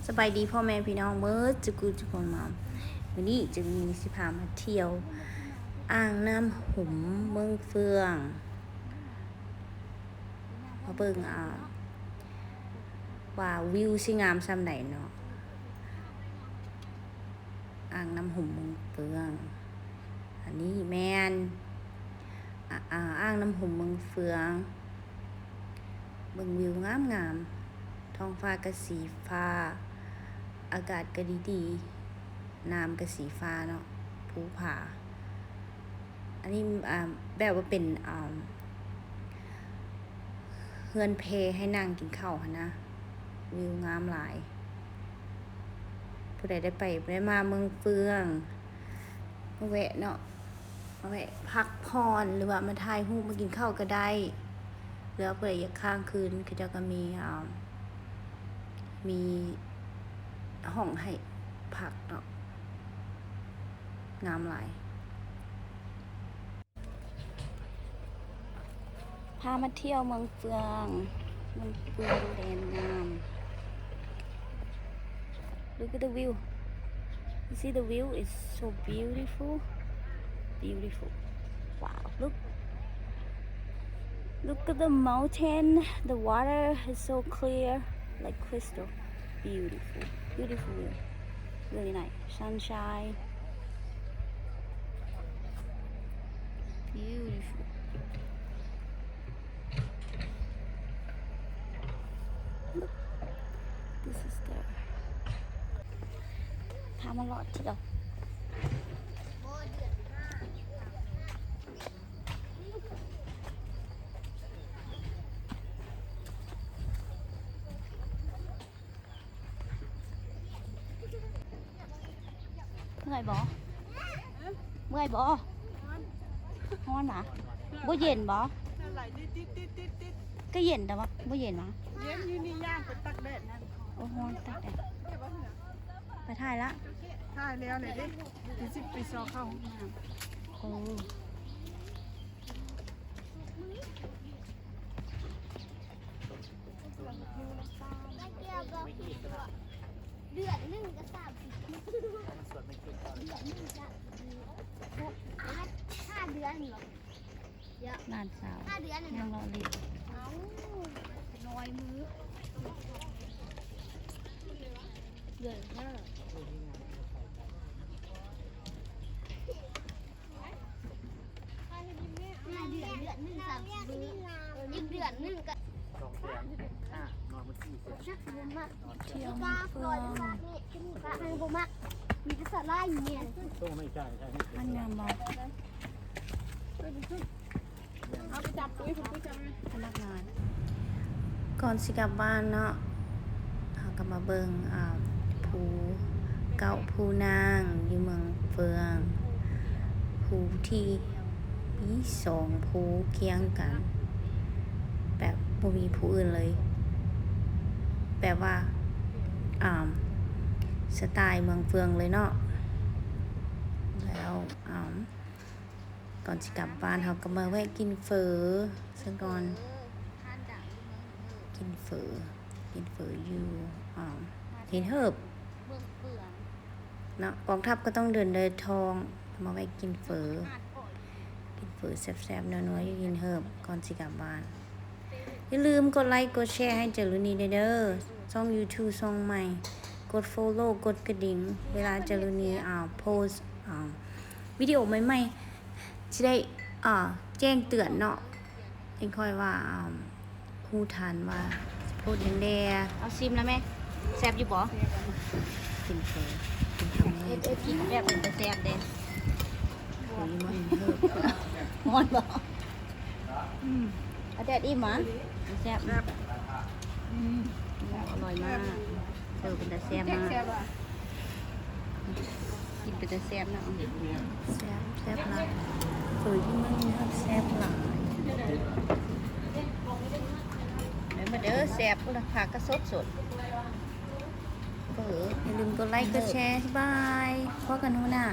สบายดีพ่อแม่พี่น้องเมื่อจุกุจุกคนมาวันนี้จะมีสิพามาเที่ยวอ่างน้ำหุ่มเมืองเฟืองมาเบิ่งว่าวิวสิงามซ้ำไหนเนาะอ่างน้ำหุ่มเมืองเฟืองอันนี้แมนอ่างน้ำหุ่มเมืองเฟืองเบิ่งวิวงามท้องฟ้าก็สีฟ้าอากาศก็ดีน้ำก็สีฟ้าเนาะภูผาอันนี้แบบว่าเป็นเฮือนเพให้นั่งกินข้าวนะวิวงามหลายผู้ใดได้มาเมืองเฟืองมาแวะเนาะมาแวะพักผ่อนหรือว่ามาถ่ายรูปมากินข้าวก็ได้หรือว่าผู้ใดอยากค้างคืนคือจะก็มีห้องให้พักเนาะงามหลายพามาเที่ยวเมืองเฟืองแดนงาม Look at the view. You see the view is so beautiful. Wow, look at the mountain. The water is so clear like crystal. Beautiful view. Really nice. Sunshine. Beautiful. Look. This is the พามาหลอดเที่ยวเมื่อยบ่ฮ้อนหรอบ่เย็นบ่ก็เย็นแต่ว่าบ่เย็นวะเย็นอยู่นี่ย่างไปตักแดดนั่น โอ้โหตักแดดไปถ่ายละ ถ่ายแล้วเลยดิดิสิไปซอเข้าห้องน้ำ โอ้เดือนหนึ่งก็5 เดือนเหรอเยอะ หลานสาว 5 เดือนเลย ยั นะ งรอรี เอาน้อยมือเดือน5 เดือนหนึ่ง30 มื้ออีกเดือนหนึ่งก็ชักบุมาก เที่ยว กาฟลอยมากนี่ขึ้นกาให้บุมากมีกระสาล่าอยู่เนี่ย อันงามบ่ เอาไปจับตุ้ยผมไปจับ พนักงาน ก่อนสิกลับบ้านเนาะเราก็มาเบิ่งภูเก่าภูนางอยู่เมืองเฟืองภูที่มี2ภูเคียงกัน แบบบ่มีภูอื่นเลยแบบว่าสไตล์เมืองเฟืองเลยเนาะแล้วก่อนจะกลับบ้านเขาก็มาแวะกินเฝอซะก่อนกินเฝออยู่เห็นเหิบเนาะกองทัพก็ต้องเดินทองมาแวะกินเฝอแซ่บๆนัวๆอยู่กินเหิบก่อนจะกลับบ้านอย่าลืมกดไลค์กดแชร์ให้เจรุณีเด้อช่อง YouTube ช่องใหม่กด follow กดกระดิ่งเวลาเจรุณีโพสวิดีโอใหม่ๆจะได้แจ้งเตือนเนาะเองค่อยว่าฮู้ทันว่าโพสยังแดเอาซิมแล้วแม่แซ่บอยู่บ่กินเฟกินทำเลยกินแบบมันจะแซ่บเด้โอ้ยมันเหิบมอนบ่อาแดดอิ่มมั้ยแซ่บอร่อยมากเป็นแต่แซ่บมากกินเป็นแต่แซ่บนะแซ่บหลายที่มันนะครับแซ่บหลายเดี๋ยวมาเด้อแซ่บก็ราคาก็สดอย่าลืมกดไลค์กดแชร์บายพบกันหัวหน้า